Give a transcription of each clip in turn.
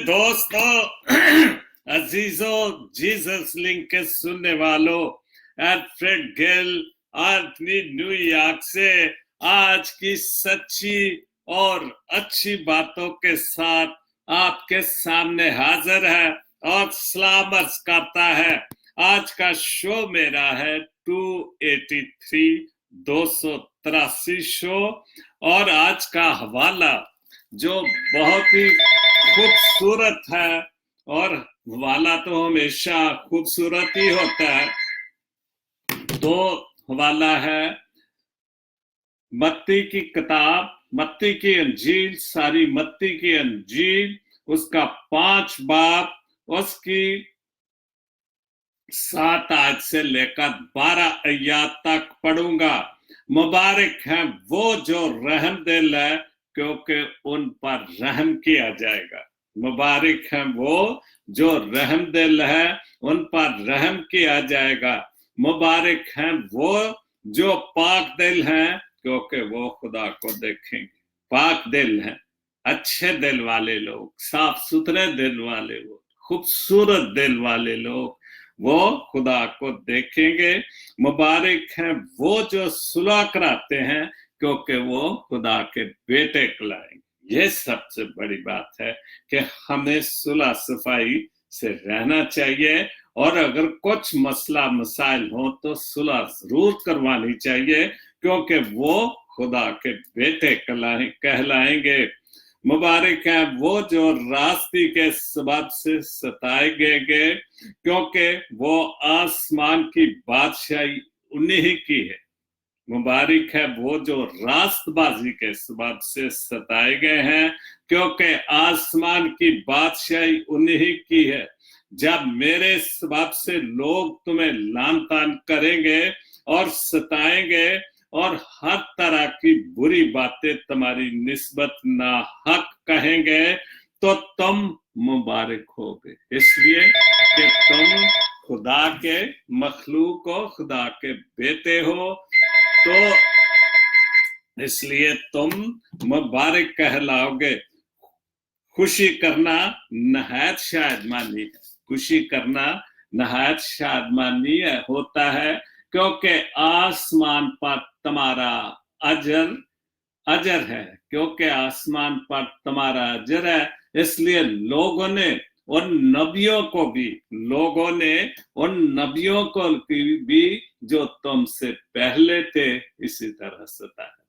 दोस्तों, अजीजों, Jesus link के सुनने वालों, एल्फ्रेड गिल अपनी न्यूयॉर्क से आज की सच्ची और अच्छी बातों के साथ आपके सामने हाजिर है और सलामत करता है। आज का शो मेरा है 283 शो और आज का हवाला जो बहुत ही खूबसूरत है और हवाला तो हमेशा खूबसूरत ही होता है। तो हवाला है मत्ती की किताब, मत्ती की अंजील, सारी मत्ती की अंजील, उसका 5 बाब, उसकी 7 आयत से लेकर 12 आयत तक पढ़ूंगा। मुबारक है वो जो रहमदिल है, क्योंकि उन पर रहम किया जाएगा। मुबारक है वो जो रहमदिल है, उन पर रहम किया जाएगा। मुबारक है वो जो पाक दिल हैं, क्योंकि वो खुदा को देखेंगे। पाक दिल हैं, अच्छे दिल वाले लोग, साफ सुथरे दिल वाले लोग, खूबसूरत दिल वाले लोग, वो खुदा को देखेंगे। मुबारक हैं वो जो सुलह कराते हैं, क्योंकि वो खुदा के बेटे कहलाएंगे। ये सबसे बड़ी बात है कि हमें सुलह सफाई से रहना चाहिए और अगर कुछ मसला मसाइल हो तो सुलह जरूर करवानी चाहिए, क्योंकि वो खुदा के बेटे कहलाएंगे। मुबारक है वो जो रास्ते के सबब से सताए गए, क्योंकि वो आसमान की बादशाही उन्हीं की है। मुबारक है वो जो रास्तबाजी के सबब से सताए गए हैं, क्योंकि आसमान की बादशाही उन्हीं की है। जब मेरे सबब से लोग तुम्हें लान तान करेंगे और सताएंगे और हर तरह की बुरी बातें तुम्हारी निस्बत नाहक कहेंगे, तो तुम मुबारक होगे, इसलिए कि तुम खुदा के मखलूक हो, खुदा के बेटे हो। तो इसलिए तुम मुबारक कहलाओगे। खुशी करना नहायत शादमानी है, खुशी करना नहायत शादमानी होता है, क्योंकि आसमान पर तुम्हारा अजर है, क्योंकि आसमान पर तुम्हारा अजर है। इसलिए लोगों ने उन नबियों को भी जो तुमसे पहले थे इसी तरह सताया।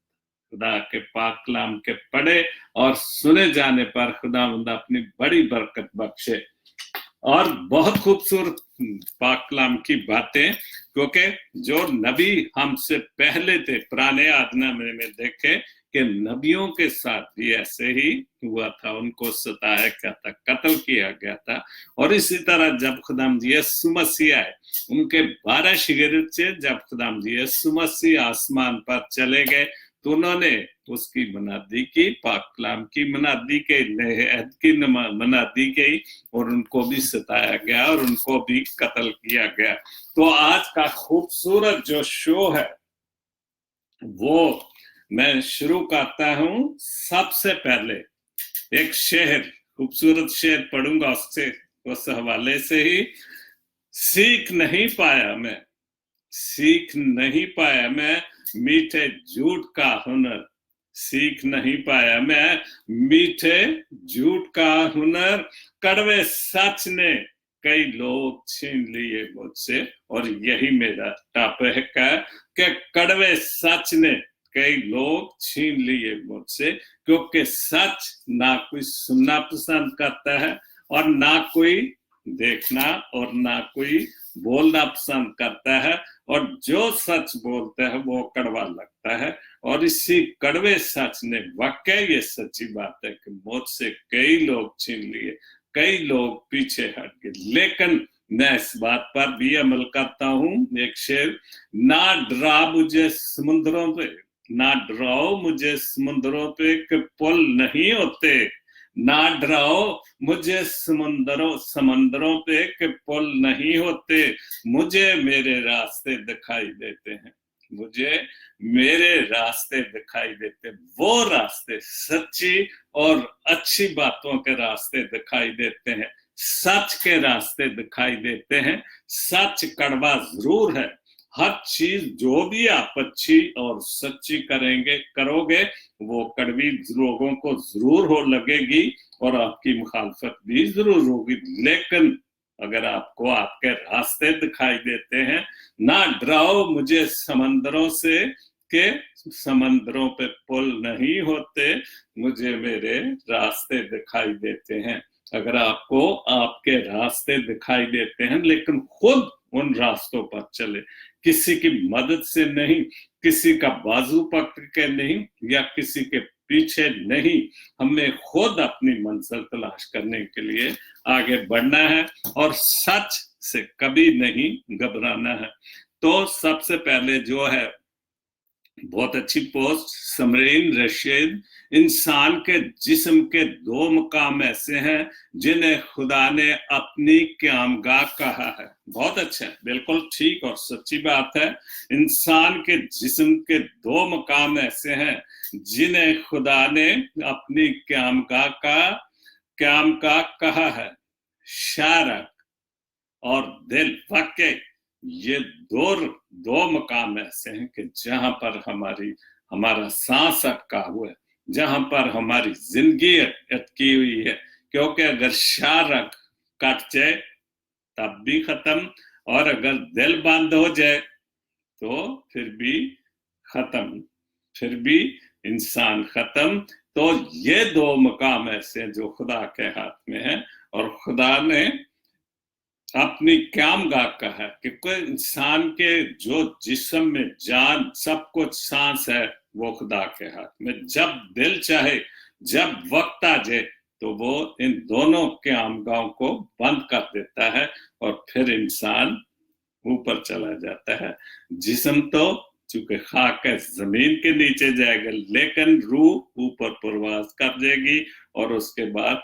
खुदा के पाक कलाम के पढ़े और सुने जाने पर खुदावंद अपनी बड़ी बरकत बख्शे। और बहुत खूबसूरत पाक कलाम की बातें, क्योंकि जो नबी हमसे पहले थे पुराने आदनामे में देखे कि नबियों के साथ भी ऐसे ही हुआ था, उनको सताया गया था, कत्ल किया गया था। और इसी तरह जब खुदावंद यीशु मसीह आए, उनके 12 शागिर्द से जब खुदावंद यीशु मसीह आसमान पर चले गए तो उन्होंने उसकी मनादी की, पाक कलाम की मनादी की, नए अहद की मनादी की, और उनको भी सताया गया और उनको भी कत्ल किया गया। तो आज का खूबसूरत जो शो है वो मैं शुरू करता हूं। सबसे पहले एक शेर, खूबसूरत शेर पढ़ूंगा, उससे उस हवाले से ही। सीख नहीं पाया मैं मीठे झूठ का हुनर, सीख नहीं पाया मैं मीठे झूठ का हुनर, कड़वे सच ने कई लोग छीन लिए मुझसे। और यही मेरा टॉपिक है कि कड़वे सच ने कई लोग छीन लिए मुझसे, क्योंकि सच ना कोई सुनना पसंद करता है और ना कोई देखना और ना कोई बोलना पसंद करता है, और जो सच बोलता है वो कड़वा लगता है। और इसी कड़वे सच ने, वाकई ये सच्ची बात है कि मुझसे कई लोग छीन लिए, कई लोग पीछे हट गए, लेकिन मैं इस बात पर भी अमल करता हूं। एक शेर, ना डरा मुझे समुद्रों पे, ना डराओ मुझे समुद्रों पे कि पुल नहीं होते, ना डराओ मुझे समंदरों पे कि पुल नहीं होते, मुझे मेरे रास्ते दिखाई देते हैं, मुझे मेरे रास्ते दिखाई देते, वो रास्ते सच्ची और अच्छी बातों के रास्ते दिखाई देते हैं, सच के रास्ते दिखाई देते हैं। सच कड़वा जरूर है, हर चीज जो भी आप अच्छी और सच्ची करोगे वो कड़वी लोगों को जरूर हो लगेगी और आपकी मुखालफत भी जरूर होगी। लेकिन अगर आपको आपके रास्ते दिखाई देते हैं, ना डराओ मुझे समंदरों से, के समंदरों पे पुल नहीं होते, मुझे मेरे रास्ते दिखाई देते हैं। अगर आपको आपके रास्ते दिखाई देते हैं लेकिन खुद उन रास्तों पर चले, किसी की मदद से नहीं, किसी का बाजू पकड़ के नहीं, या किसी के पीछे नहीं, हमें खुद अपनी मंजिल तलाश करने के लिए आगे बढ़ना है और सच से कभी नहीं घबराना है। तो सबसे पहले जो है, बहुत अच्छी पोस्ट समरीन रशीद, इंसान के जिस्म के दो मकाम ऐसे हैं जिन्हें खुदा ने अपनी क़यामगाह कहा है। बहुत अच्छा है, बिल्कुल ठीक और सच्ची बात है। इंसान के जिस्म के दो मकाम ऐसे हैं जिन्हें खुदा ने अपनी क़यामगाह कहा है, शारक और दिल। वाकई ये दो मकाम ऐसे हैं कि जहां पर हमारा सांस अटका हुआ है, जहां पर हमारी जिंदगी अटकी हुई है। क्योंकि अगर शारक कट जाए तब भी खत्म, और अगर दिल बंद हो जाए तो फिर भी खत्म, फिर भी इंसान खत्म। तो ये दो मकाम ऐसे हैं जो खुदा के हाथ में है, और खुदा ने अपनी क़यामगाह कहा कि कोई इंसान के जो जिस्म में जान सब कुछ सांस है वो खुदा के हाथ में। जब दिल चाहे, जब वक्त आ जाए, तो वो इन दोनों क़यामगाहों को बंद कर देता है और फिर इंसान ऊपर चला जाता है। जिस्म तो चूंकि खाक है, जमीन के नीचे जाएगा, लेकिन रूह ऊपर परवाज कर जाएगी और उसके बाद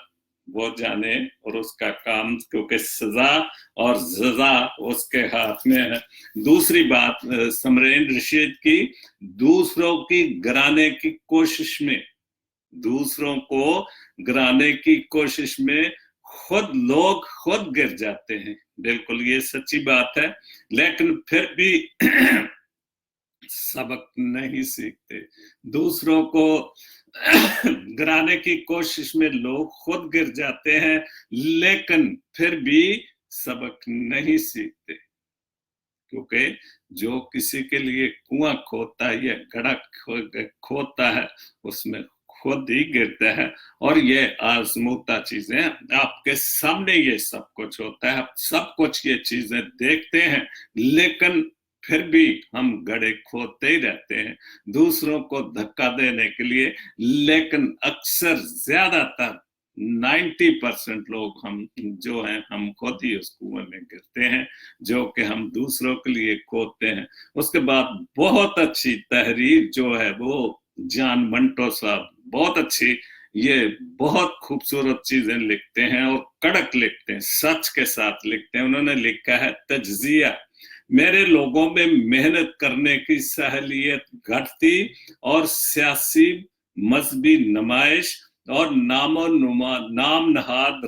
वो जाने और उसका काम, क्योंकि सजा और सजा उसके हाथ में है। दूसरी बात समरीन रशीद की, दूसरों की गिराने की कोशिश में, दूसरों को गिराने की कोशिश में खुद लोग खुद गिर जाते हैं। बिल्कुल ये सच्ची बात है, लेकिन फिर भी सबक नहीं सीखते। दूसरों को गिराने की कोशिश में लोग खुद गिर जाते हैं, लेकिन फिर भी सबक नहीं सीखते। क्योंकि जो किसी के लिए कुआं खोदता है या गड्ढा खोदता है, उसमें खुद ही गिरता है। और ये आजमूदा चीजें आपके सामने, ये सब कुछ होता है, सब कुछ ये चीजें देखते हैं, लेकिन फिर भी हम गड्ढे खोदते ही रहते हैं दूसरों को धक्का देने के लिए। लेकिन अक्सर ज्यादातर 90% लोग हम जो हैं, हम खुद ही उस कुएं में गिरते हैं जो कि हम दूसरों के लिए खोदते हैं। उसके बाद बहुत अच्छी तहरीर जो है वो जॉन मंटो साहब, बहुत अच्छी, ये बहुत खूबसूरत चीजें लिखते हैं और कड़क लिखते हैं, सच के साथ लिखते हैं। उन्होंने लिखा है, तज्जिया, मेरे लोगों में मेहनत करने की सहलियत घटती और सियासी मजहबी नुमाइश और नाम नहाद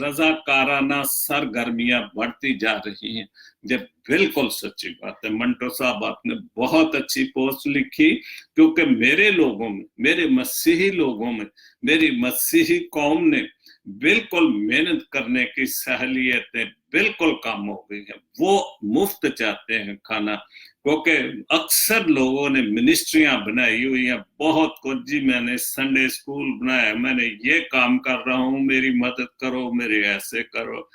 रजाकाराना सरगर्मियां बढ़ती जा रही हैं। ये बिल्कुल सच्ची बात है। मंटो साहब आपने बहुत अच्छी पोस्ट लिखी, क्योंकि मेरे लोगों में, मेरे मसीही लोगों में, मेरी मसीही कौम ने बिल्कुल मेहनत करने की सहलियतें बिल्कुल कम हो गई है। वो मुफ्त चाहते हैं खाना, क्योंकि अक्सर लोगों ने मिनिस्ट्रियां बनाई हुई हैं, बहुत कुछ, जी मैंने संडे स्कूल बनाया, मैंने ये काम कर रहा हूँ, मेरी मदद करो, मेरे ऐसे करो।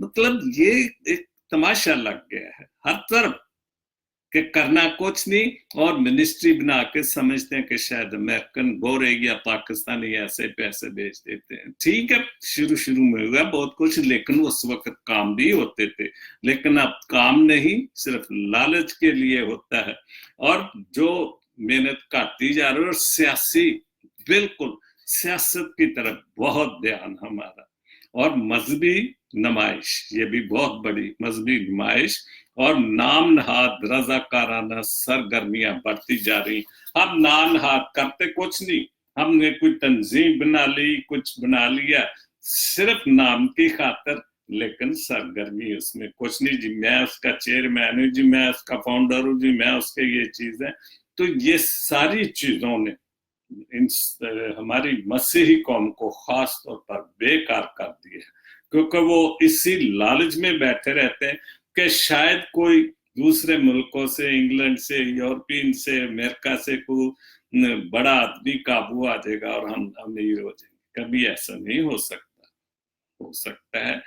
मतलब ये एक तमाशा लग गया है हर तरफ कि करना कुछ नहीं, और मिनिस्ट्री बना के समझते हैं कि शायद अमेरिकन गोरे या पाकिस्तानी ऐसे पैसे भेज देते हैं। ठीक है, शुरू शुरू में हुआ बहुत कुछ, लेकिन उस वक्त काम भी होते थे। लेकिन अब काम नहीं, सिर्फ लालच के लिए होता है, और जो मेहनत करती जा रही है। और सियासी, बिल्कुल सियासत की तरफ बहुत ध्यान हमारा, और मजहबी नुमाइश, ये भी बहुत बड़ी मजहबी नुमाइश और नाम नहाद रजाकाराना सरगर्मियां बढ़ती जा रही। हम नाम नहाद करते कुछ नहीं, हमने कोई तंजीम बना ली, कुछ बना लिया सिर्फ नाम की खातर, लेकिन सरगर्मी उसमें कुछ नहीं जी, मैं उसका चेयरमैन हूँ जी, मैं उसका फाउंडर हूँ जी, मैं उसके ये चीज है। तो ये सारी चीजों ने इन हमारी मसीही कौम को खास तौर पर बेकार कर दिया है, क्योंकि वो इसी लालच में बैठे रहते हैं कि शायद कोई दूसरे मुल्कों से, इंग्लैंड से, यूरोपियन से, अमेरिका से कोई बड़ा आदमी काबू आ जाएगा और हम अमीर हो जाएंगे। कभी ऐसा नहीं हो सकता। हो सकता है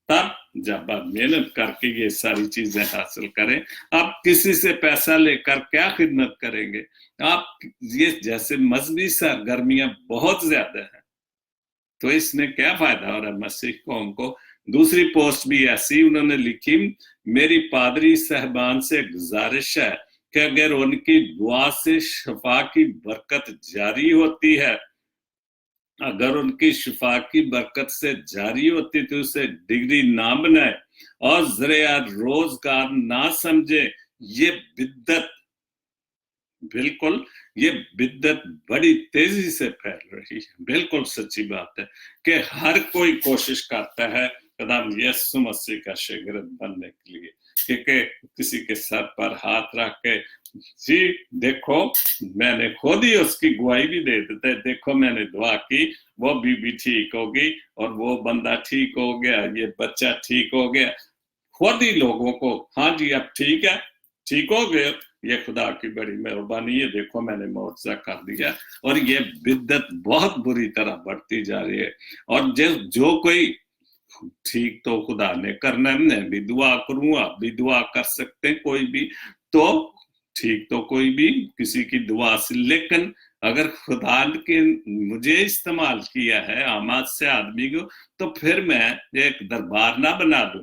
तब जब आप मेहनत करके ये सारी चीजें हासिल करें। आप किसी से पैसा लेकर क्या खिदमत करेंगे? आप ये जैसे मजहबी सरगर्मियां बहुत ज्यादा है, तो इसमें क्या फायदा हो रहा है मसीह कौम को? दूसरी पोस्ट भी ऐसी उन्होंने लिखी, मेरी पादरी साहबान से गुजारिश है कि अगर उनकी दुआ से शफा की बरकत जारी होती है, अगर उनकी शिफा की बरकत से जारी होती तो उसे डिग्री ना बनाए और जरिया रोजगार ना समझे। ये बिद्दत, बिल्कुल ये बिद्दत बड़ी तेजी से फैल रही है। बिल्कुल सच्ची बात है कि हर कोई कोशिश करता है खुदाम यीशु मसीह का शागिर्द बनने के लिए, क्योंकि किसी के सर पर हाथ रख के जी देखो मैंने खुद ही उसकी गवाही भी दे देते हैं, देखो मैंने दुआ की, वो बीबी ठीक होगी और वो बंदा ठीक हो गया, ये बच्चा ठीक हो गया। खुद ही लोगों को हाँ जी अब ठीक है, ठीक हो गए, ये खुदा की बड़ी मेहरबानी है, देखो मैंने मुआवजा कर दिया। और ये बिद्दत बहुत बुरी तरह बढ़ती जा रही है। और जो कोई ठीक तो खुदा ने करना है, मैं भी दुआ करूं, आप भी दुआ कर सकते हैं, कोई भी तो ठीक तो कोई भी किसी की दुआ से। लेकिन अगर खुदा के मुझे इस्तेमाल किया है आमाद से आदमी को, तो फिर मैं एक दरबार ना बना दूं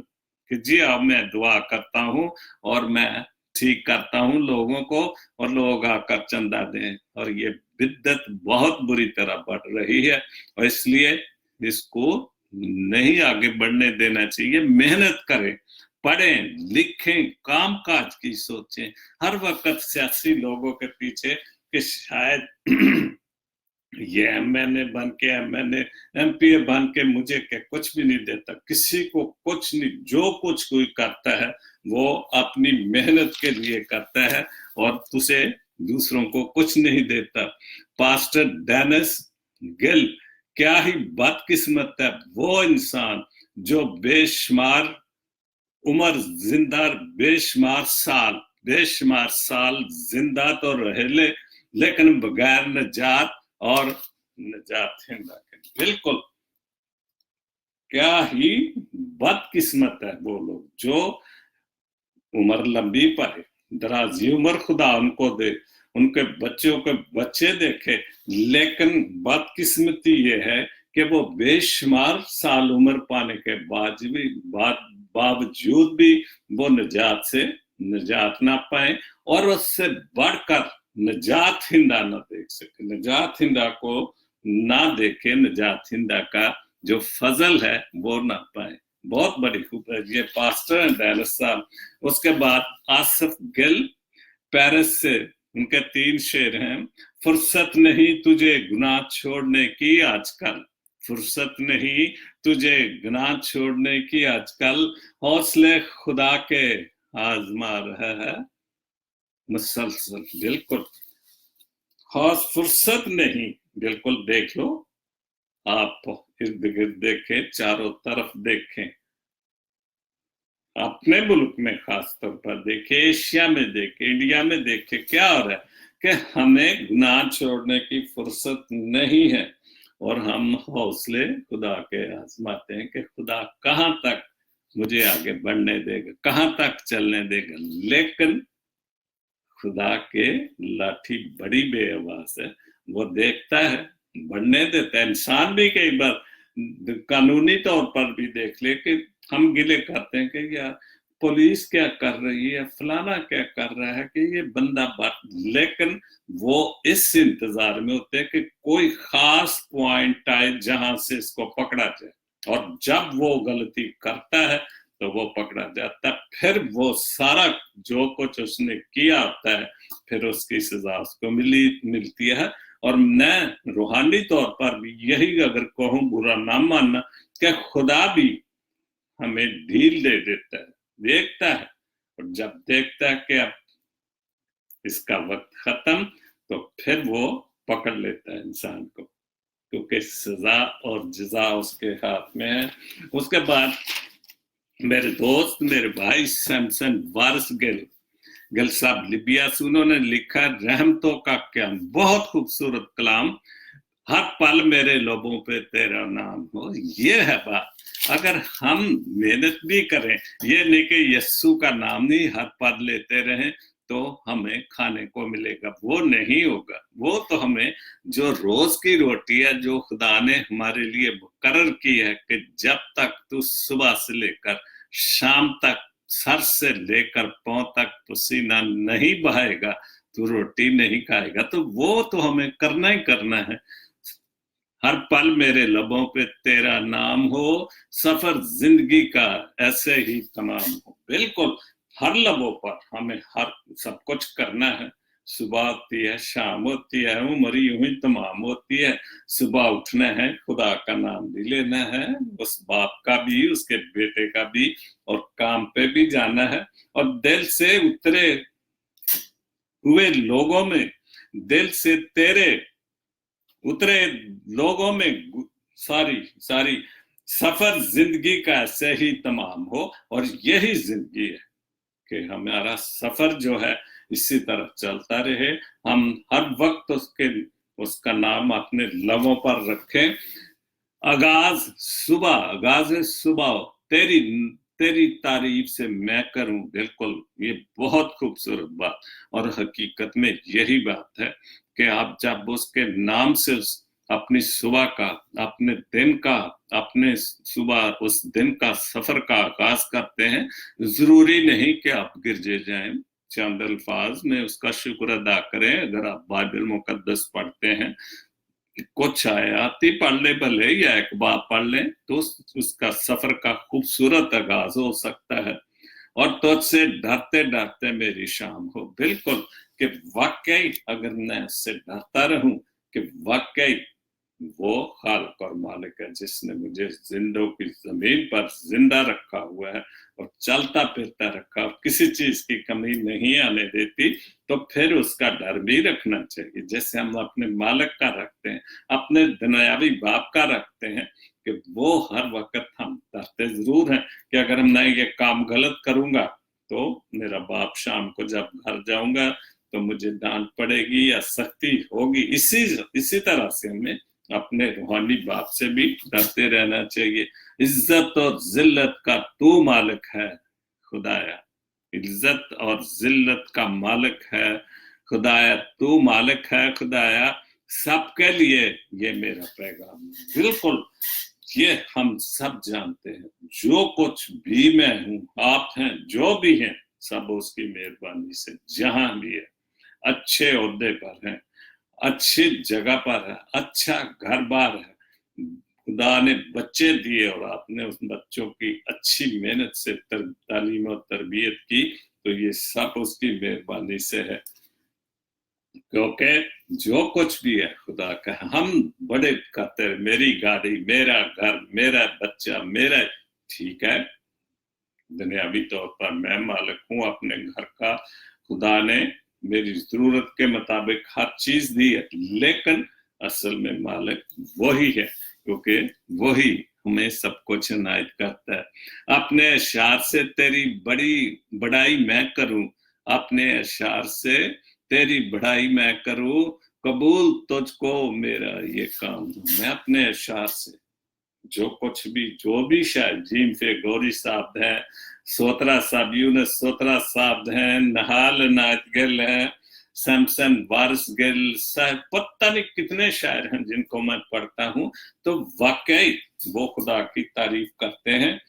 कि जी अब मैं दुआ करता हूं और मैं ठीक करता हूं लोगों को और लोग आकर चंदा दें। और ये बिद्दत बहुत बुरी तरह बढ़ रही है और इसलिए इसको नहीं आगे बढ़ने देना चाहिए। मेहनत करें, पढ़ें, लिखें, काम काज की सोचें, हर वक्त सियासी लोगों के पीछे कि शायद ये एमएनए बन के, एमएनए एमपीए बन के मुझे क्या कुछ भी नहीं देता, किसी को कुछ नहीं। जो कुछ कोई करता है वो अपनी मेहनत के लिए करता है और उसे दूसरों को कुछ नहीं देता। पास्टर डेनिस गिल, क्या ही बदकिस्मत है वो इंसान जो बेशुमार उम्र जिंदा, बेशुमार साल जिंदा तो रहे लेकिन बगैर नजात और नजात हिंदा के। बिल्कुल क्या ही बदकिस्मत है वो लोग जो उम्र लंबी पाए, दराजी उम्र खुदा उनको दे, उनके बच्चों के बच्चे देखे, लेकिन बदकिस्मती ये है कि वो बेशुमार साल उम्र पाने के बावजूद भी वो निजात से निजात ना पाए और उससे बढ़कर निजात हिंदा ना देख सके, निजात हिंदा को ना देखे, निजात हिंदा का जो फजल है वो ना पाए। बहुत बड़ी खूब है ये पास्टर हैं डेनिस साहब। उसके बाद आसिफ गिल पेरिस से, उनके 3 शेर हैं। फुर्सत नहीं तुझे गुनाह छोड़ने की आजकल, फुर्सत नहीं तुझे गुनाह छोड़ने की आजकल, हौसले खुदा के आजमा रहा है मुसलसल। बिल्कुल फुर्सत नहीं, बिल्कुल देख लो आप, इर्द गिर्द देखें, चारों तरफ देखें, अपने मुल्क में खास तौर पर देखें, एशिया में देखें, इंडिया में देखें, क्या हो रहा है कि हमें गुनाह छोड़ने की फुर्सत नहीं है और हम हौसले खुदा के आजमाते हैं कि खुदा कहां तक मुझे आगे बढ़ने देगा, कहां तक चलने देगा। लेकिन खुदा के लाठी बड़ी बेआवाज है, वो देखता है, बढ़ने देता है। इंसान भी कई बार कानूनी तौर पर भी देख ले कि हम गिले करते हैं कि यार पुलिस क्या कर रही है, फलाना क्या कर रहा है कि ये बंदा बात, लेकिन वो इस इंतजार में होते हैं कि कोई खास पॉइंट आए जहां से इसको पकड़ा जाए। और जब वो गलती करता है तो वो पकड़ा जाता है, फिर वो सारा जो कुछ उसने किया होता है फिर उसकी सजा उसको मिलती है। और मैं रूहानी तौर पर भी यही अगर कहूँ, बुरा ना मानना, क्या खुदा भी हमें ढील दे देता है, देखता है, और जब देखता है कि अब इसका वक्त खत्म, तो फिर वो पकड़ लेता है इंसान को, क्योंकि सजा और जजा उसके हाथ में है। उसके बाद मेरे दोस्त, मेरे भाई सैमसन वारिस गिल साहब लिबिया से, उन्होंने लिखा रहमतों का क्या बहुत खूबसूरत कलाम, हर पल मेरे लोगों पे तेरा नाम हो। ये है बात, अगर हम मेहनत भी करें, ये नहीं कि यस्सु का नाम नहीं हर पल लेते रहें तो हमें खाने को मिलेगा, वो नहीं होगा। वो तो हमें जो रोज की रोटी है, जो खुदा ने हमारे लिए मुकर्रर की है कि जब तक तू सुबह से लेकर शाम तक सर से लेकर पांव तक पसीना नहीं बहाएगा, तू रोटी नहीं खाएगा, तो वो तो हमें करना ही करना है। हर पल मेरे लबों पे तेरा नाम हो, सफर जिंदगी का ऐसे ही तमाम हो। बिल्कुल, हर लबों पर हमें हर सब कुछ करना है। सुबह होती है, शाम होती है, उम्र यूं ही तमाम होती है। सुबह उठना है, खुदा का नाम भी लेना है, उस बाप का भी, उसके बेटे का भी, और काम पे भी जाना है। और दिल से उतरे हुए लोगों में, दिल से तेरे उतरे लोगों में सारी सारी सफर जिंदगी का ऐसे ही तमाम हो। और यही जिंदगी है कि हमारा सफर जो है इसी तरह चलता रहे, हम हर वक्त उसका नाम अपने लबों पर रखें। आगाज सुबह तेरी तेरी तारीफ से मैं करूं। बिल्कुल, ये बहुत खूबसूरत बात, और हकीकत में यही बात है कि आप जब उसके नाम से अपनी सुबह का, अपने दिन का, अपने सुबह उस दिन का सफर का आगाज करते हैं, जरूरी नहीं कि आप गिरजे जाएं, चंद अल्फाज में उसका शुक्र अदा करें। अगर आप बाइबल मुकद्दस पढ़ते हैं, कुछ आयाती पढ़ ले भले या एक बार पढ़ ले, तो उसका सफर का खूबसूरत आगाज हो सकता है। और तुझसे डरते डरते मेरी शाम हो। बिल्कुल, कि वाकई अगर मैं उससे डरता रहूं कि वाकई वो खालिक और मालिक है जिसने मुझे जिंदों की जमीन पर जिंदा रखा हुआ है और चलता फिरता रखा, और किसी चीज की कमी नहीं आने देती, तो फिर उसका डर भी रखना चाहिए, जैसे हम अपने मालिक का रखते हैं, अपने दुनियावी बाप का रखते हैं, कि वो हर वक्त हम डरते जरूर हैं कि अगर मैं ये काम गलत करूंगा तो मेरा बाप शाम को जब घर जाऊंगा तो मुझे डांट पड़ेगी या सख्ती होगी। इसी तरह से हमें अपने रूहानी बाप से भी डरते रहना चाहिए। इज्जत और जिल्लत का तू मालिक है खुदाया, इज्जत और जिल्लत का मालिक है खुदाया, तू मालिक है खुदाया, सबके लिए ये मेरा पैगाम है। बिल्कुल, ये हम सब जानते हैं, जो कुछ भी मैं हूं, आप हैं, जो भी हैं, सब उसकी मेहरबानी से जहां भी है, अच्छे ओहदे पर हैं, अच्छी जगह पर है, अच्छा घर बार है, खुदा ने बच्चे दिए और आपने उस बच्चों की अच्छी मेहनत से तालीम और तरबियत की, तो ये सब उसकी मेहरबानी से है। क्योंकि जो कुछ भी है खुदा का, हम बड़े कहते हैं मेरी गाड़ी, मेरा घर, मेरा बच्चा, मेरा, ठीक है, दुनियावी तौर पर मैं मालिक हूं अपने घर का, खुदा ने मेरी जरूरत के मुताबिक हर चीज दी है, लेकिन असल में मालिक वही है, क्योंकि वही हमें सब कुछ इनायत करता है। अपने अशार से तेरी बड़ाई मैं करूं, अपने अशार से तेरी बढ़ाई मैं करूं, कबूल तुझको मेरा ये काम। मैं अपने अशार से जो कुछ भी, जो भी शायद जीम से गौरी साहब है, सोतरा साहब, यूनस सोतरा साहब हैं, नहाल नायत गिल हैं, सैमसन वारिस गिल साहब, पता नहीं कितने शायर हैं जिनको मैं पढ़ता हूं, तो वाकई वो खुदा की तारीफ करते हैं।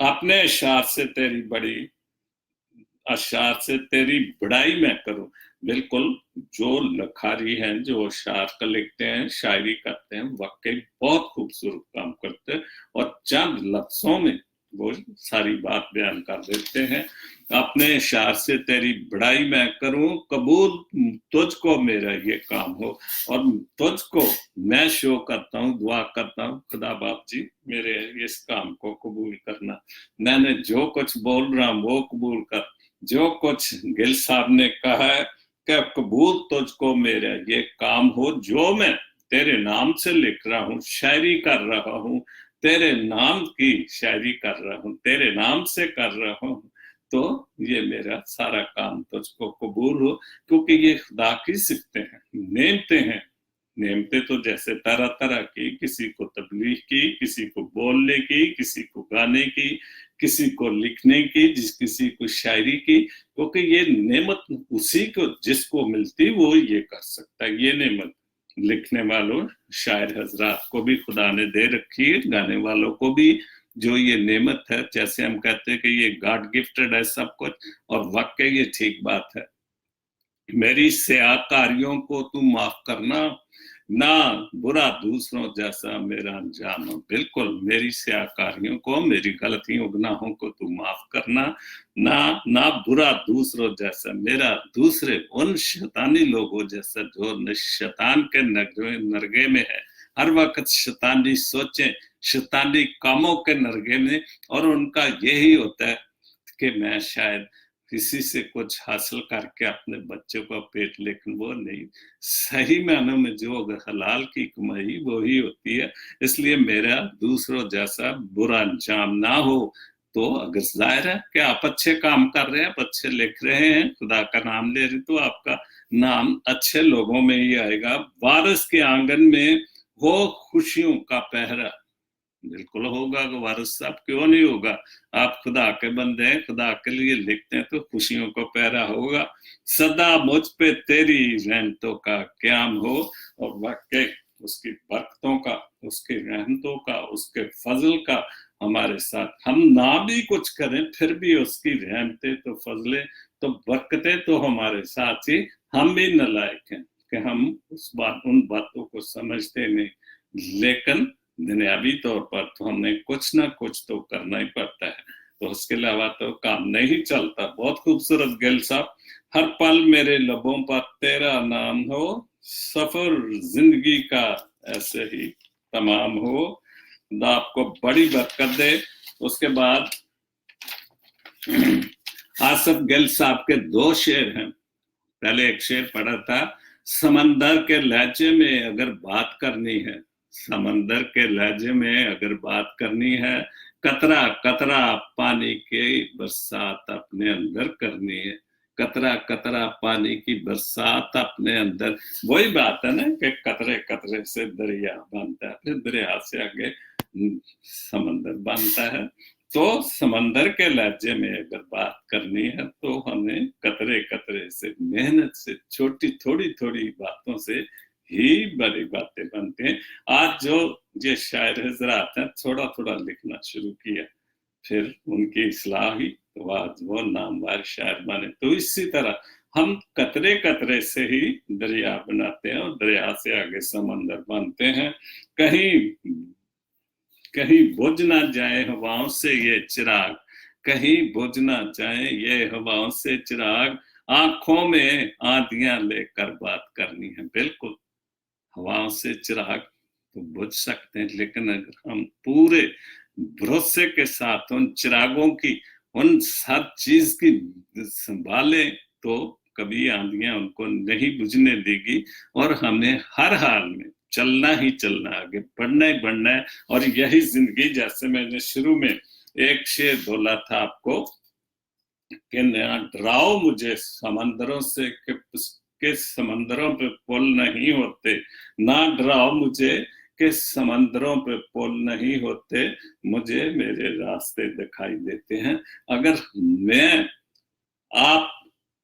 अपने अशार से तेरी बड़ी, अशार से तेरी बड़ाई मैं करूं। बिल्कुल। जो लखारी हैं, जो शायर लिखते हैं, शायरी करते हैं, वाकई बहुत खूबसूरत काम करते हैं और चंद लफ्जों में वो सारी बात बयान कर देते हैं। अपने शायर से तेरी बड़ाई मैं करूं, कबूल तुझको मेरा ये काम हो, और तुझको मैं शो करता हूँ, दुआ करता हूँ खुदा बाप जी मेरे इस काम को कबूल करना। मैंने जो कुछ बोल रहा हूँ वो कबूल कर। जो कुछ गिल साहब ने कहा है कि कबूल तुझको मेरा ये काम हो, जो मैं तेरे नाम से लिख रहा हूँ, शायरी कर रहा हूँ, तेरे नाम की शायरी कर रहा हूँ, तेरे नाम से कर रहा हूँ, तो ये मेरा सारा काम तुझको कबूल हो। क्योंकि ये खुदा की सिफतें हैं, नेमते हैं। नेमते तो जैसे तरह तरह की, किसी को तबलीग की, किसी को बोलने की, किसी को गाने की, किसी को लिखने की, किसी को शायरी की। क्योंकि ये नेमत उसी को जिसको मिलती वो ये कर सकता है। ये नेमत लिखने वालों, शायर हजरात को भी खुदा ने दे रखी है, गाने वालों को भी जो ये नेमत है। जैसे हम कहते हैं कि ये गॉड गिफ्टेड है सब कुछ, और वाकई ये ठीक बात है। मेरी स्याकारियों को तू माफ करना, ना बुरा दूसरों जैसा मेरा अंजाम हो। बिल्कुल, मेरी स्याकारियों को, मेरी गलतियों गुनाहों को तू माफ करना, ना बुरा दूसरों जैसा मेरा, दूसरे उन शैतानी लोगों जैसा जो शैतान के नरगे में है, हर वक्त शैतानी सोचें, शैतानी कामों के नरगे में, और उनका यही होता है कि मैं शायद किसी से कुछ हासिल करके अपने बच्चों का पेट, लेकिन वो नहीं। सही मानों में जो अगर हलाल की कमाई वो ही होती है। इसलिए मेरा दूसरों जैसा बुरा अंजाम ना हो। तो अगर जाहिर है कि आप अच्छे काम कर रहे हैं, आप अच्छे लिख रहे हैं, खुदा का नाम ले रहे, तो आपका नाम अच्छे लोगों में ही आएगा। वारिस के आंगन में हो खुशियों का पहरा, बिल्कुल होगा। वारिस साहब क्यों नहीं होगा? आप खुदा के बंदे हैं, खुदा के लिए लिखते हैं, तो खुशियों को पहरा होगा। सदा मुझ पे तेरी रहमतों का क्याम हो, और वाकई उसकी बरकतों का, उसकी रहमतों का, उसके फजल का हमारे साथ, हम ना भी कुछ करें फिर भी उसकी रहमतें तो फजले तो बरकतें तो हमारे साथ ही। हम भी नालायक हैं कि हम उन बातों को समझते नहीं, लेकिन दुनियावी तौर पर तो हमें कुछ ना कुछ तो करना ही पड़ता है, तो उसके अलावा तो काम नहीं चलता। बहुत खूबसूरत गिल साहब। हर पल मेरे लबों पर तेरा नाम हो, सफर जिंदगी का ऐसे ही तमाम हो, खुदा आपको बड़ी बरकत दे। उसके बाद आसफ गिल साहब के दो शेर हैं। पहले एक शेर पढ़ा था, समंदर के लहजे में अगर बात करनी है, समंदर के लहजे में अगर बात करनी है, कतरा कतरा पानी की बरसात अपने अंदर करनी है, कतरा कतरा पानी की बरसात अपने अंदर। वही बात है ना कि कतरे कतरे से दरिया बनता है, फिर दरिया से आगे समंदर बनता है। तो समंदर के लहजे में अगर बात करनी है तो हमें कतरे कतरे से, मेहनत से, छोटी थोड़ी थोड़ी बातों से ही बड़ी बातें बनती हैं। आज जो ये शायर हजरात हैं, थोड़ा थोड़ा लिखना शुरू किया, फिर उनकी इस्लाह हुई, तो आज वो नामवर शायर बने। तो इसी तरह हम कतरे कतरे से ही दरिया बनाते हैं, और दरिया से आगे समंदर बनते हैं। कहीं कहीं बुझ ना जाए हवाओं से ये चिराग, कहीं बुझ ना जाए ये हवाओं से चिराग, आंखों में आंधियां लेकर बात करनी है। बिल्कुल, हवाओं से चिराग तो बुझ सकते हैं, लेकिन अगर हम पूरे भरोसे के साथ उन चिरागों की, उन हर चीज की संभालें, तो कभी आंधियां उनको नहीं बुझने देगी, और हमें हर हाल में चलना ही चलना, आगे बढ़ना ही बढ़ना है। और यही जिंदगी, जैसे मैंने शुरू में एक शेर बोला था आपको कि ना डराओ मुझे समंदरों से के समंदरों पे पुल नहीं होते, ना डराओ मुझे कि समंदरों पे पुल नहीं होते, मुझे मेरे रास्ते दिखाई देते हैं। अगर मैं आप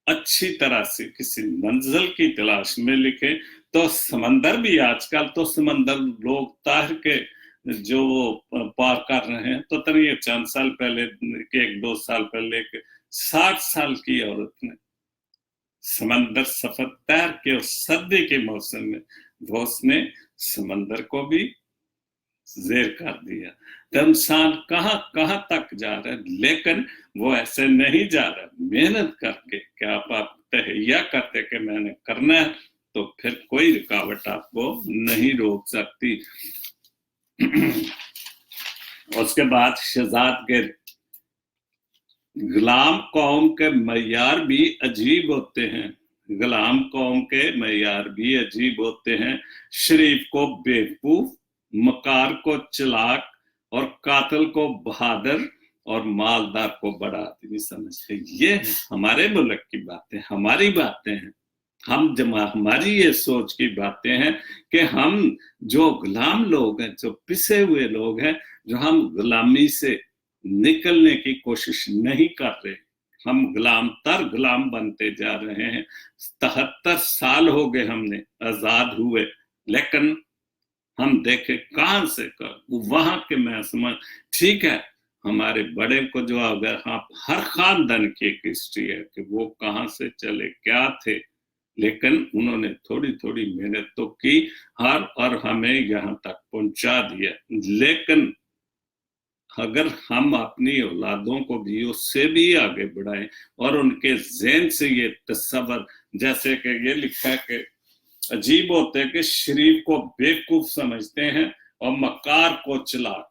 अच्छी तरह से किसी मंजिल की तलाश में लिखे, तो समंदर भी, आजकल तो समंदर लोग तार के जो पार कर रहे हैं, तो तभी चंद साल पहले, एक दो साल पहले, 60 साल की औरत ने समंदर सफर तैर के उस सर्दी के मौसम में वो उसने समंदर को भी जेर कर दिया। तो इंसान कहाँ कहाँ तक जा रहा है, लेकिन वो ऐसे नहीं जा रहा। मेहनत करके क्या आप तहैया करते कि मैंने करना है, तो फिर कोई रुकावट आपको नहीं रोक सकती। उसके बाद शहजाद के गुलाम कौम के मयार भी अजीब होते हैं। गुलाम कौम के मयार भी अजीब होते हैं। शरीफ को बेवकूफ, मकार को चालाक और कातिल को बहादुर और मालदार को बड़ा आदमी समझते। ये हमारे मुल्क की बातें, हमारी बातें हैं। हमारी ये सोच की बातें हैं कि हम जो गुलाम लोग हैं, जो पिसे हुए लोग हैं, जो हम गुलामी से निकलने की कोशिश नहीं कर रहे, हम गुलाम तर गुलाम बनते जा रहे हैं। 73 साल हो गए हमने आजाद हुए, लेकिन हम देखे कहां से कर वहां के मैं समझ ठीक है। हमारे बड़े को जो अगर आप हर खानदान की एक हिस्ट्री है कि वो कहां से चले, क्या थे, लेकिन उन्होंने थोड़ी थोड़ी मेहनत तो की और हमें यहाँ तक पहुंचा दिया। लेकिन अगर हम अपनी औलादों को भी उससे भी आगे बढ़ाएं और उनके ज़हन से ये तस्वर, जैसे कि ये लिखा है कि अजीब होते हैं कि शरीफ को बेवकूफ समझते हैं और मकार को चालाक,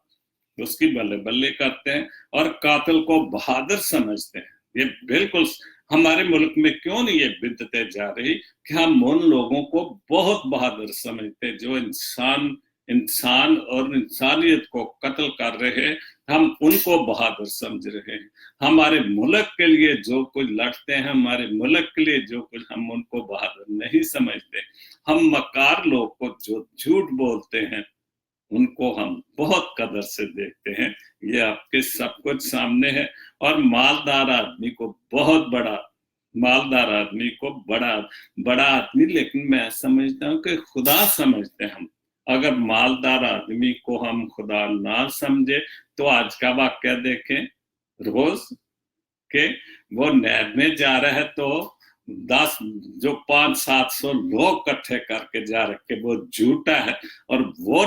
उसकी बल्ले बल्ले करते हैं, और कातिल को बहादुर समझते हैं। ये बिल्कुल हमारे मुल्क में क्यों नहीं ये बिदते जा रही कि हम उन लोगों को बहुत बहादुर समझते हैं जो इंसान और इंसानियत को कत्ल कर रहे हैं, हम उनको बहादुर समझ रहे हैं। हमारे मुल्क के लिए जो कुछ लड़ते हैं, हमारे मुल्क के लिए जो कुछ, हम उनको बहादुर नहीं समझते। हम मकार लोग को जो झूठ बोलते हैं उनको हम बहुत कदर से देखते हैं। ये आपके सब कुछ सामने है। और मालदार आदमी को बहुत बड़ा, मालदार आदमी को बड़ा बड़ा आदमी, लेकिन मैं समझता हूँ कि खुदा समझते हैं हम। अगर मालदार आदमी को हम खुदा ना समझे तो आज का वाक्य देखें, रोज के वो नहर में जा रहा है तो 10 जो 500-700 लोग इकट्ठे करके जा रखे वो झूठा है, और वो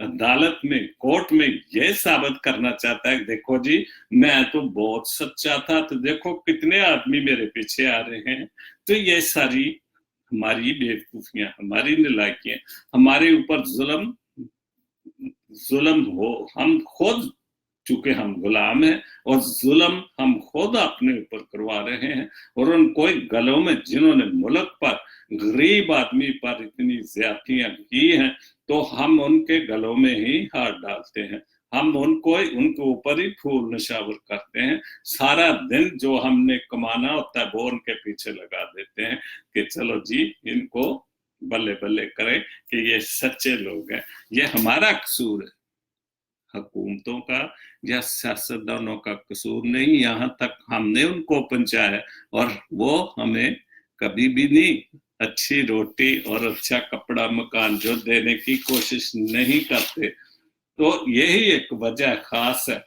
अदालत में, कोर्ट में ये साबित करना चाहता है देखो जी मैं तो बहुत सच्चा था, तो देखो कितने आदमी मेरे पीछे आ रहे हैं। तो ये सारी हमारी बेवकूफियां, हमारी नालायकियां, हमारे ऊपर जुल्म हो, हम खुद, चूंकि हम गुलाम हैं और जुल्म हम खुद अपने ऊपर करवा रहे हैं, और उन कोई गलों में जिन्होंने मुल्क पर, गरीब आदमी पर इतनी ज्यादतियां की हैं, तो हम उनके गलों में ही हाथ डालते हैं। हम उनके ऊपर ही फूल नशावर करते हैं। सारा दिन जो हमने कमाना होता है वो उनके पीछे लगा देते हैं कि चलो जी इनको बल्ले बल्ले करें कि ये सच्चे लोग हैं। ये हमारा कसूर है, हुकूमतों का या सियासतदानों का कसूर नहीं। यहाँ तक हमने उनको पहुंचाया और वो हमें कभी भी नहीं अच्छी रोटी और अच्छा कपड़ा मकान जो देने की कोशिश नहीं करते। तो यही एक वजह खास है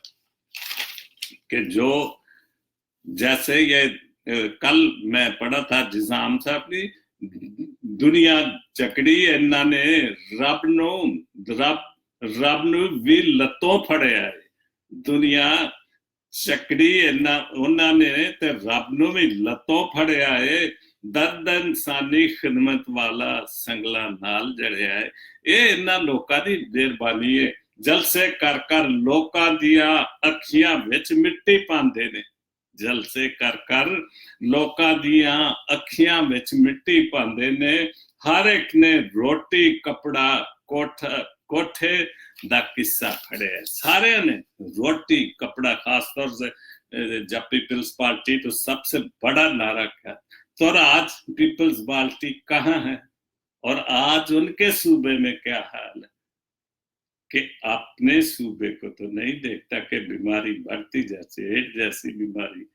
कि जो जैसे ये कल मैं पढ़ा था जिजाम साहब की, दुनिया चकड़ी इन्होंने रब ਨੂੰ ਵੀ ਲੱਤੋਂ ਫੜਿਆ ਹੈ। ਦੁਨੀਆ ਚੱਕੜੀ ਉਹਨਾਂ ਨੇ ਤੇ ਰੱਬ ਨੂੰ ਵੀ ਲੱਤੋਂ ਫੜਿਆ ਹੈ। ਦਰਦ ਇਨਸਾਨੀ ਖਿਦਮਤ ਵਾਲਾ ਸੰਗਲਾ ਨਾਲ ਜੜਿਆ ਹੈ। ਇਹ ਇਹਨਾਂ ਲੋਕਾਂ ਦੀ ਮਿਹਰਬਾਨੀ ਹੈ। ਜਲਸੇ ਕਰ ਕਰ ਲੋਕਾਂ ਦੀਆਂ ਅੱਖੀਆਂ ਵਿੱਚ ਮਿੱਟੀ ਪਾਉਂਦੇ ਨੇ। ਜਲਸੇ ਕਰ ਕਰ ਲੋਕਾਂ ਦੀਆਂ ਅੱਖੀਆਂ ਵਿੱਚ ਮਿੱਟੀ ਪਾਉਂਦੇ ਨੇ। ਹਰ ਇੱਕ ਨੇ ਰੋਟੀ ਕਪੜਾ कोठे दा किस्सा खड़े है। सारे ने रोटी कपड़ा, खासतौर से जब पीपल्स पार्टी तो सबसे बड़ा नारा क्या, तो आज पीपल्स पार्टी कहाँ है और आज उनके सूबे में क्या हाल है कि अपने सूबे को तो नहीं देखता कि बीमारी बढ़ती जैसे एड्स जैसी बीमारी,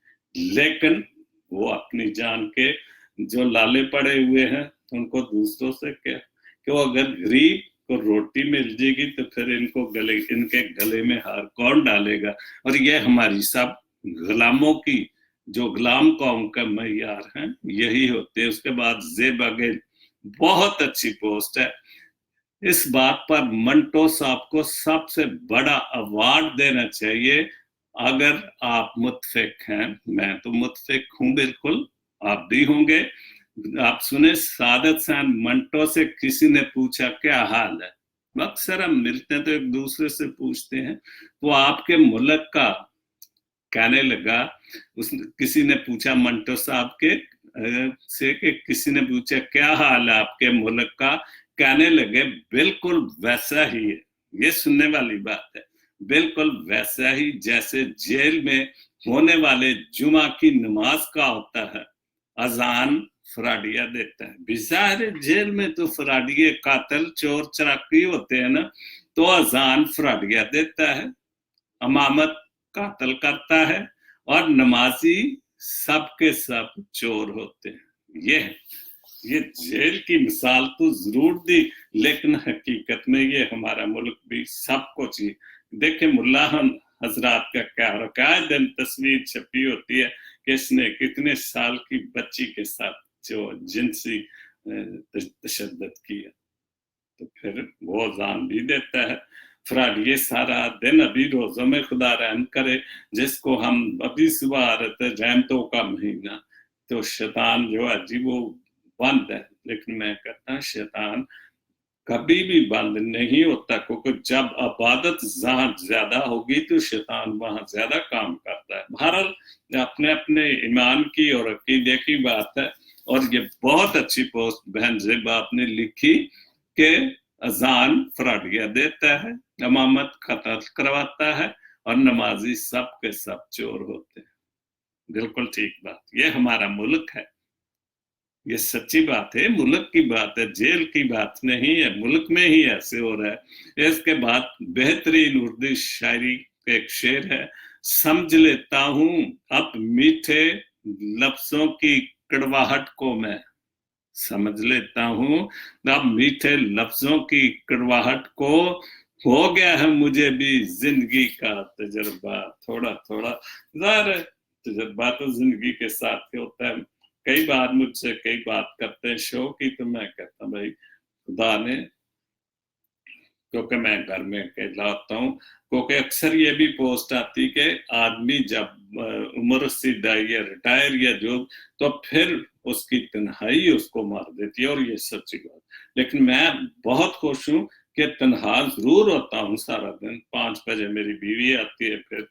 लेकिन वो अपनी जान के जो लाले पड़े हुए हैं उनको दूसरों से क्या, कि अगर गरीब को रोटी मिल जाएगी तो फिर इनके गले में हार कौन डालेगा। और ये हमारी सब गुलामों की जो गुलाम कौम का मैयार हैं यही होते हैं। उसके बाद जेब बघेल, बहुत अच्छी पोस्ट है। इस बात पर मंटो साहब को सबसे बड़ा अवार्ड देना चाहिए। अगर आप मुत्फिक हैं, मैं तो मुत्फिक हूं बिल्कुल, आप भी होंगे। आप सुने, सादत खान मंटो से किसी ने पूछा क्या हाल है, अक्सर हम मिलते हैं तो एक दूसरे से पूछते हैं, वो आपके मुल्क का कहने लगा। उस किसी ने पूछा मंटो साहब के से कि किसी ने पूछा क्या हाल है आपके मुल्क का, कहने लगे बिल्कुल वैसा ही है। ये सुनने वाली बात है, बिल्कुल वैसा ही जैसे जेल में होने वाले जुमा की नमाज का होता है, अजान फराडिया देता है। बेचारे जेल में तो फराडिये कातिल चोर चराकी होते हैं ना, तो अजान फराडिया देता है, अमामत कातल करता है, और नमाजी सब के सब चोर होते हैं। ये जेल की मिसाल तो जरूर दी, लेकिन हकीकत में ये हमारा मुल्क भी सबको चाहिए। देखे मुल्ला हजरात का क्या रखा है, दिन तस्वीर छपी होती है कि इसने कितने साल की बच्ची के साथ जो जिनसी तशद्दुद किया, तो फिर वो जान भी देता है। फ्राड ये सारा दिन अभी रोजों में खुदा रहम करे, जिसको हम अभी सुबह आ रहे थे रहमतों का महीना, तो शैतान जो है जी वो बंद है। लेकिन मैं कहता हूँ शैतान कभी भी बंद नहीं होता, क्योंकि जब इबादत जहां ज्यादा होगी तो शैतान वहां ज्यादा काम करता है। बहरहाल अपने अपने ईमान की और अकीदे की बात है। और ये बहुत अच्छी पोस्ट बहन ज़ेबा आपने लिखी कि अजान फराडिया देता है, इमामत कत्ल करवाता है, और नमाजी सब के सब चोर होते हैं। बिल्कुल ठीक बात, ये हमारा मुल्क है, ये सच्ची बात है, मुल्क की बात है, जेल की बात नहीं है, मुल्क में ही ऐसे हो रहा है। इसके बाद बेहतरीन उर्दू शायरी का एक शेर है, समझ लेता हूं अब मीठे लफ्जों की कड़वाहट को मैं, समझ लेता हूं अब मीठे लफ्जों की कड़वाहट को, हो गया है मुझे भी जिंदगी का तजर्बा थोड़ा थोड़ा। जाहिर है तजर्बा तो जिंदगी के साथ होता है। कई बार मुझसे कई बात करते हैं शो की, तो मैं कहता हूँ भाई खुदा ने, क्योंकि मैं घर में अकेला होता हूँ, क्योंकि अक्सर ये भी पोस्ट आती कि आदमी जब उम्र सीधा या रिटायर या जो, तो फिर उसकी तन्हाई उसको मार देती है, और ये सच्ची बात। लेकिन मैं बहुत खुश हूँ कि तन्हा जरूर होता हूँ सारा दिन। 5 बजे मेरी बीवी आती है, फिर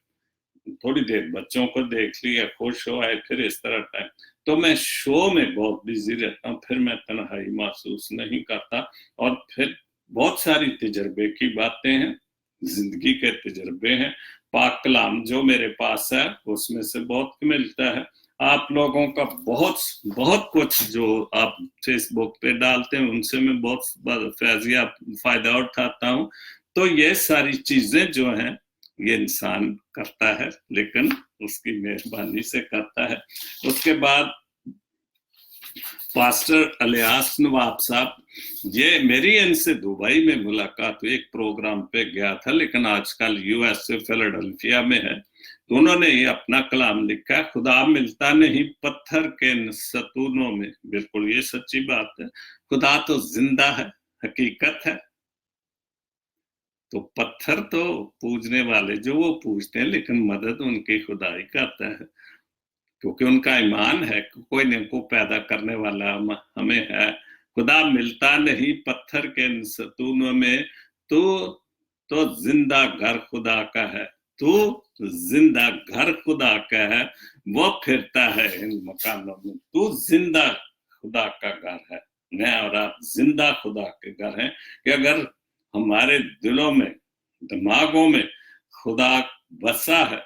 थोड़ी देर बच्चों को देख लिया, खुश हो आए, फिर इस तरह टाइम, तो मैं शो में बहुत बिजी रहता हूँ, फिर मैं तन्हाई महसूस नहीं करता। और फिर बहुत सारी तजर्बे की बातें हैं, जिंदगी के तजर्बे हैं, पाक कलाम जो मेरे पास है उसमें से बहुत मिलता है। आप लोगों का बहुत बहुत कुछ जो आप फेसबुक पे डालते हैं उनसे मैं बहुत फैजिया फायदा उठाता हूँ। तो ये सारी चीजें जो हैं ये इंसान करता है, लेकिन उसकी मेहरबानी से करता है। उसके बाद पास्टर अलियास नवाब साहब, ये मेरी इनसे दुबई में मुलाकात हुई, एक प्रोग्राम पे गया था, लेकिन आजकल यूएस से फिलाडेल्फिया में है। तो उन्होंने ये अपना कलाम लिखा, खुदा मिलता नहीं पत्थर के सतूनों में। बिल्कुल ये सच्ची बात है, खुदा तो जिंदा है, हकीकत है। तो पत्थर तो पूजने वाले जो वो पूजते हैं, लेकिन मदद उनकी खुदाई करता है, क्योंकि उनका ईमान है कि कोई न को पैदा करने वाला हमें है। खुदा मिलता नहीं पत्थर के सतूनों में, तो जिंदा घर खुदा का है, तो जिंदा घर खुदा का है, वो फिरता है इन मकानों में। तू जिंदा खुदा का घर है, मैं और आप जिंदा खुदा के घर हैं। कि अगर हमारे दिलों में दिमागों में खुदा बसा है,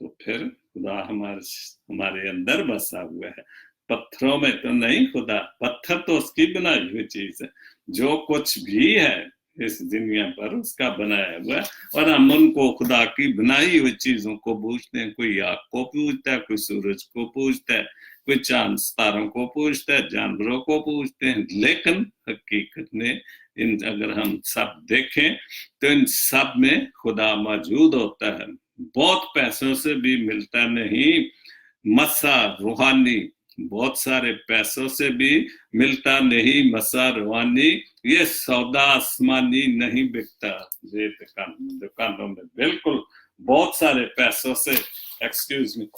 तो फिर खुदा हमारे अंदर बसा हुआ है। पत्थरों में तो नहीं खुदा, पत्थर तो उसकी बनाई हुई चीज है। जो कुछ भी है इस दुनिया पर उसका बनाया हुआ है, और हम उनको खुदा की बनाई हुई चीजों को पूजते हैं। कोई आग को पूजता है, कोई सूरज को पूजता है, कोई चांद सितारों को पूजता है, जानवरों को पूजते हैं। लेकिन हकीकत में इन अगर हम सब देखें तो इन सब में खुदा मौजूद होता है। बहुत पैसों से भी मिलता नहीं, मसा रूहानी, बहुत सारे पैसों से भी मिलता नहीं मसा रूहानी, ये सौदा आसमानी नहीं बिकता। ये दुकानों में बिल्कुल बहुत सारे पैसों से, एक्सक्यूज मी,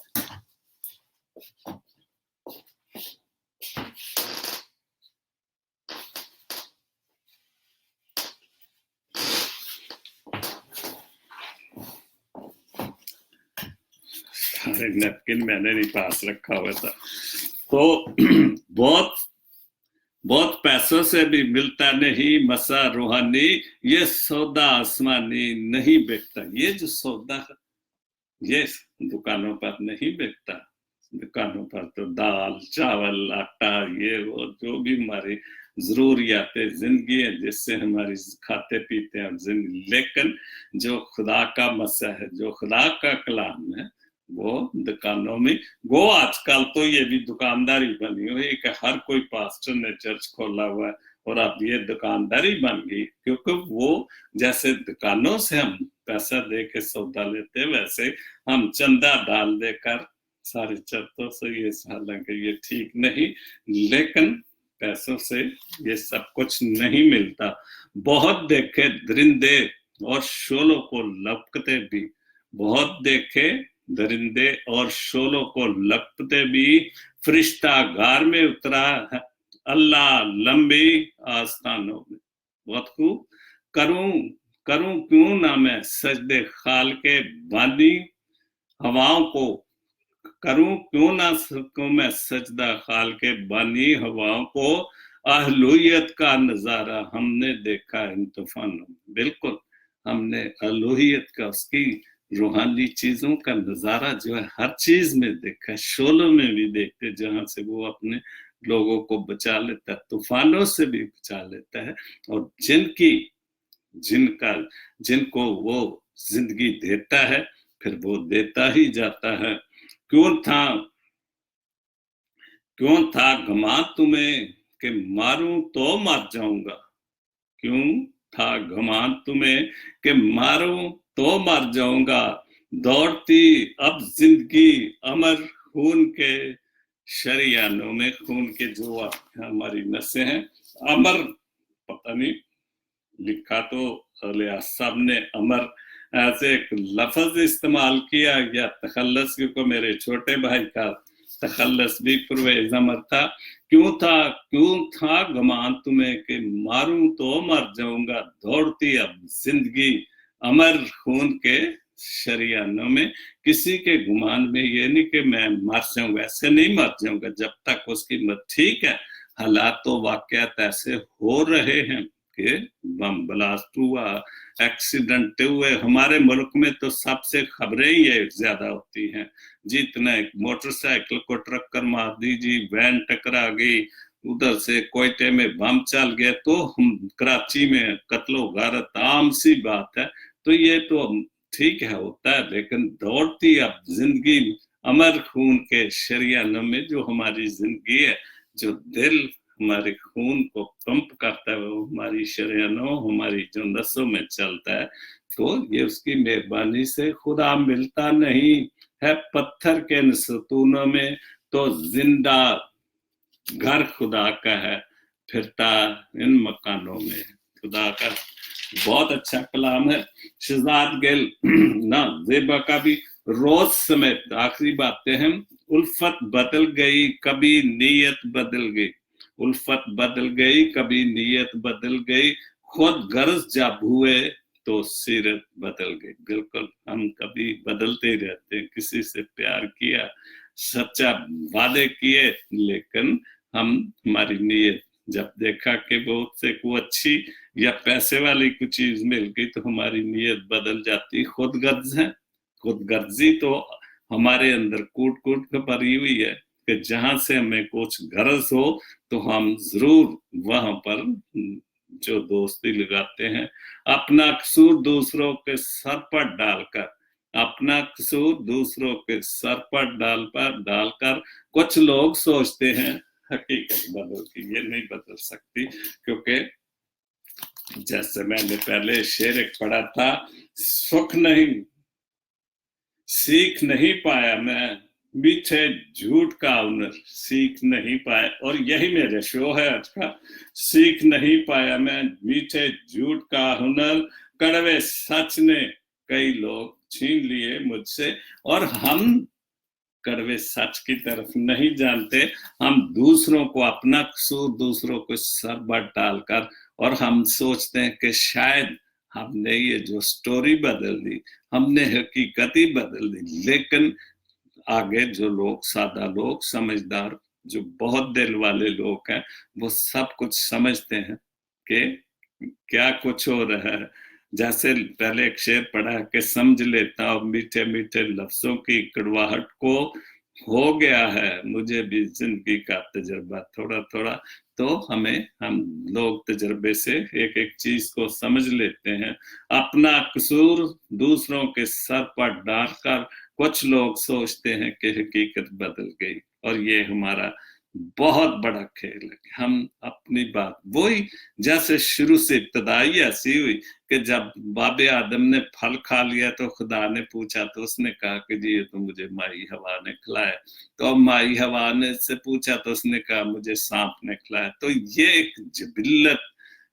सारे नैपकिन मैंने नहीं पास रखा हुआ था। तो बहुत बहुत पैसों से भी मिलता नहीं मसा रूहानी, ये सौदा आसमानी नहीं बिकता। ये जो सौदा है ये दुकानों पर नहीं बिकता। दुकानों पर तो दाल चावल आटा ये वो जो भी हमारी जरूरियात जिंदगी है जिससे हमारी खाते पीते हैं जिंदगी, लेकिन जो खुदा का मसा है, जो खुदा का कलाम है, वो दुकानों में, वो आजकल तो ये भी दुकानदारी बनी हुई है कि हर कोई पास्टर ने चर्च खोला हुआ है और अब ये दुकानदारी बन गई, क्योंकि वो जैसे दुकानों से हम पैसा दे के सौदा लेते वैसे हम चंदा डाल देकर सारे चर्चों से, ये हालांकि ये ठीक नहीं, लेकिन पैसों से ये सब कुछ नहीं मिलता। बहुत देखे दरिंदे और शोलों को लपकते भी, बहुत देखे दरिंदे और शोलों को लपकते भी, फरिश्ता गार में उतरा है अल्लाह लंबी आस्थानों में। बहुत खूब। करूं करूं क्यों ना मैं सजदे खाल के बानी हवाओं को, करूं क्यों ना सकूं मैं सजदा खाल के बानी हवाओं को, अहलुयत का नजारा हमने देखा इन तूफानों में। बिल्कुल हमने अहलुयत का, उसकी रूहानी चीजों का नजारा जो है हर चीज में देखा है, शोलों में भी देखते जहां से वो अपने लोगों को बचा लेता है, तूफानों से भी बचा लेता है, और जिनको वो जिंदगी देता है फिर वो देता ही जाता है। क्यों था घमा तुम्हें कि मारूं तो मर जाऊंगा, क्यों था घमा तुम्हें कि मारूं तो मर जाऊंगा, दौड़ती अब जिंदगी अमर खून के शरियानों में, खून के जो हमारी नसें हैं अमर, पता नहीं लिखा तो लियास साहब ने अमर ऐसे एक लफ्ज इस्तेमाल किया या तखल्लस, क्योंकि मेरे छोटे भाई का तखल्लस भी परवेज अमर था। क्यों था गमान तुम्हें कि मारूं तो मर जाऊंगा, दौड़ती अब जिंदगी अमर खून के शरियानों में। किसी के गुमान में ये नहीं कि मैं मर जाऊं, ऐसे नहीं मर जाऊंगा, जब तक उसकी मत ठीक है। हालात तो वाकयात ऐसे हो रहे हैं कि बम ब्लास्ट हुआ, एक्सीडेंट हुए, हमारे मुल्क में तो सबसे खबरें ही ज्यादा होती हैं जी। इतना एक मोटरसाइकिल को टक्कर मार दी जी, वैन टकरा गई, उधर से कोयटे में बम चल गया, तो हम कराची में कत्लो गारत आम सी बात है। तो ये तो ठीक है होता है, लेकिन दौड़ती अब जिंदगी अमर खून के शरियानों में, जो हमारी जिंदगी है, जो दिल हमारे खून को पंप करता है, वो हमारी शरियानों हमारी जो नसों में चलता है, तो ये उसकी मेहरबानी से खुदा मिलता नहीं है पत्थर के इन सतूनों में, तो जिंदा घर खुदा का है फिरता इन मकानों में। खुदा का बहुत अच्छा कलाम है। शहजाद गिल ना जेबा का भी रोज समेत आखिरी बातें हैं। उल्फत बदल गई कभी नीयत बदल गई, उल्फत बदल गई कभी नीयत बदल गई, खुद गर्ज जब हुए तो सीरत बदल गई। बिल्कुल हम कभी बदलते रहते हैं, किसी से प्यार किया, सच्चा वादे किए, लेकिन हमारी नीयत जब देखा कि वो से को अच्छी या पैसे वाली कुछ चीज मिल गई तो हमारी नीयत बदल जाती। खुदगर्ज है, खुदगर्जी तो हमारे अंदर कूट कूट कर भरी हुई है कि जहां से हमें कुछ गरज हो तो हम जरूर वहां पर जो दोस्ती लगाते हैं, अपना कसूर दूसरों के सर पर डालकर, अपना कसूर दूसरों के सर पर डालकर कुछ लोग सोचते हैं हकीकत बदल की, ये नहीं बदल सकती। क्योंकि जैसे मैंने पहले शेर एक पढ़ा था, सुख नहीं सीख नहीं पाया मैं मीठे झूठ का हुनर सीख नहीं पाए, और यही मेरा शो है आज का। सीख नहीं पाया मैं मीठे झूठ का हुनर, कड़वे सच ने कई लोग छीन लिए मुझसे। और हम कड़वे सच की तरफ नहीं जानते, हम दूसरों को अपना कसूर दूसरों को सर पर डालकर, और हम सोचते हैं कि शायद हमने ये जो स्टोरी बदल दी, हमने हकीकत ही बदल दी। लेकिन आगे जो लोग, सादा लोग, समझदार, जो बहुत दिल वाले लोग हैं, वो सब कुछ समझते हैं कि क्या कुछ हो रहा है। जैसे पहले एक शेर पढ़ा कि समझ लेता हूँ मीठे मीठे लफ्जों की कड़वाहट को, हो गया है मुझे भी जिंदगी का तजुर्बा थोड़ा थोड़ा। तो हम लोग तजुर्बे से एक एक चीज को समझ लेते हैं। अपना कसूर दूसरों के सर पर डालकर कुछ लोग सोचते हैं कि हकीकत बदल गई, और ये हमारा बहुत बड़ा खेल है। हम अपनी बात वही, जैसे शुरू से इब्तदाई ऐसी हुई कि जब बाबे आदम ने फल खा लिया तो खुदा ने पूछा, तो उसने कहा कि जी ये तो मुझे माई हवा ने खिलाया। तो अब माई हवा ने से पूछा तो उसने कहा मुझे सांप ने खिलाया। तो ये एक जिबिल्लत,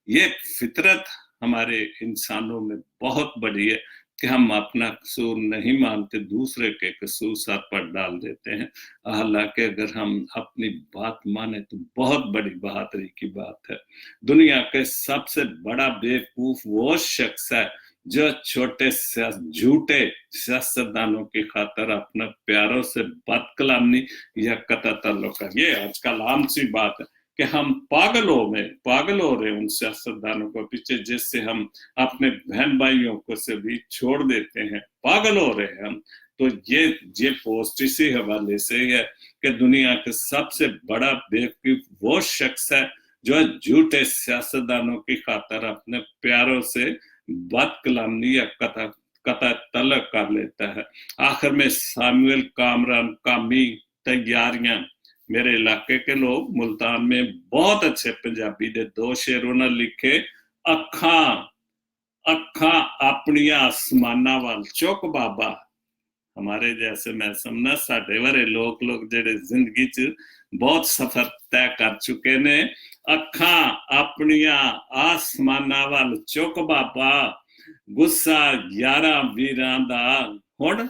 ये फितरत हमारे इंसानों में बहुत बड़ी है कि हम अपना कसूर नहीं मानते, दूसरे के कसूर सर पर डाल देते हैं। हालांकि अगर हम अपनी बात माने तो बहुत बड़ी बहादुरी की बात है। दुनिया के सबसे बड़ा बेवकूफ वो शख्स है जो छोटे झूठे सियासतदानों की खातर अपने प्यारों से बदकलामी या कतई ताल्लुक है। ये आजकल आम सी बात है कि हम पागल हो रहे हैं उन सियासतदानों को पीछे, जिससे हम अपने बहन भाइयों को से भी छोड़ देते हैं। पागल हो रहे हैं हम। तो ये पोस्ट इसी हवाले से है कि दुनिया के सबसे बड़ा बेवकूफ वो शख्स है जो झूठे सियासतदानों की खातर अपने प्यारों से बदकलामी या कतई तलक कर लेता है। आखिर में सामुएल कामरान कामी तैयारियां, मेरे इलाके के लोग मुल्तान में बहुत अच्छे पंजाबी दे दो शेर उन्होंने लिखे। अखा अखा अपनिया आसमाना वाल चुक बाबा। हमारे जैसे मैं समझना साढ़े वाले लोग जेडे जिंदगी च बहुत सफर तय कर चुके ने, अखा अपनिया आसमाना वाल चुक बाबा, गुस्सा यारा वीरां दा हुण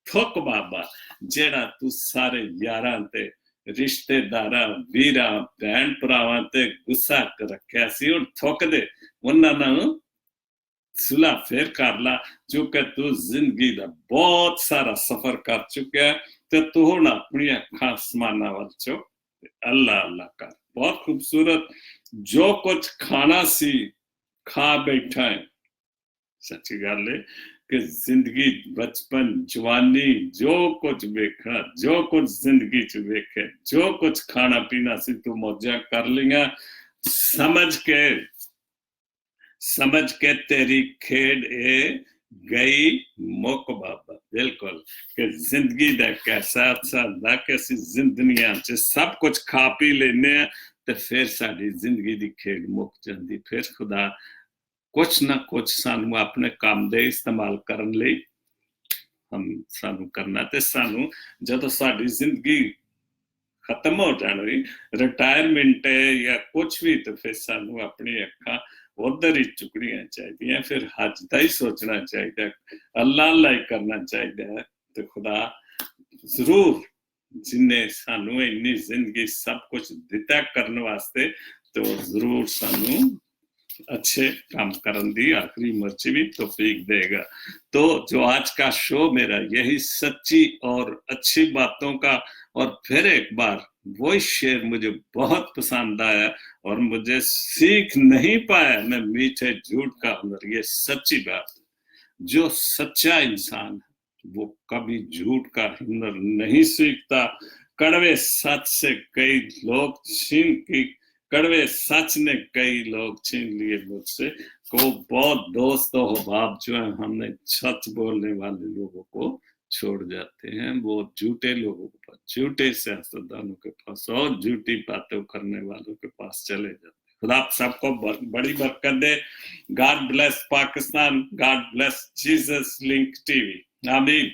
थुक बाबा। जेड़ा तू सारे यारां ते रिश्तेदारां वीरां भैन भरावां ते गुस्सा रखिया सी, हुण थुक दे उन्हां नाल सुलह फिर कर ला। क्योंकि तू जिंदगी का बहुत सारा सफर कर चुका है, तो तू हुण अपनी अखां आसमानां वल चुक, अल्लाह अल्लाह कर। बहुत खूबसूरत। जो कुछ खाना सी खा बैठा है। सच्ची गल है कि जिंदगी बचपन जवानी जो कुछ वेखना, जो कुछ जिंदगी च वेखे, जो कुछ खाना पीना सी तू मौजा कर लिया। समझ के तेरी खेड ए गई मुक बाबा। बिल्कुल कि जिंदगी का कैसा अच्छा होंदा कि असीं जिंदगियां च सब कुछ खा पी लेने आ ते फिर साडी जिंदगी दी खेड मुक जांदी। फिर खुदा कुछ ना कुछ सानू अपने काम दे इस्तेमाल करन लई हम सानू करना, ते सानू जदों साडी जिंदगी खत्म हो जानी, रिटायरमेंट है या कुछ भी, तो फिर सानू अपनी अखां उधर ही चुकनियां चाहिए, फिर हज का ही सोचना चाहिए, अल्लाह अल्लाह ही करना चाहिए। तो खुदा जरूर जिन्हें सानू इन्नी जिंदगी सब कुछ दिता करने वास्ते, तो जरूर सानू अच्छे काम करने दी आखिरी मर्जी भी तौफीक देगा। तो जो आज का शो मेरा यही सच्ची और अच्छी बातों का, और फिर एक बार वही शेर मुझे बहुत पसंद आया और मुझे सीख नहीं पाया मैं मीठे झूठ का हुनर। ये सच्ची बात है, जो सच्चा इंसान है वो कभी झूठ का हुनर नहीं सीखता। कड़वे सच से कई लोग छीन की कड़वे सच ने कई लोग छीन लिए मुझसे। को बहुत दोस्त और बाप जो है हमने सच बोलने वाले लोगों को छोड़ जाते हैं, वो झूठे लोगों के पास, झूठे सियासतदानों के पास और झूठी बातें करने वालों के पास चले जाते हैं। खुदा आप सबको बड़ी बरकत दे। God bless Pakistan, God bless Jesus link TV. आमीन।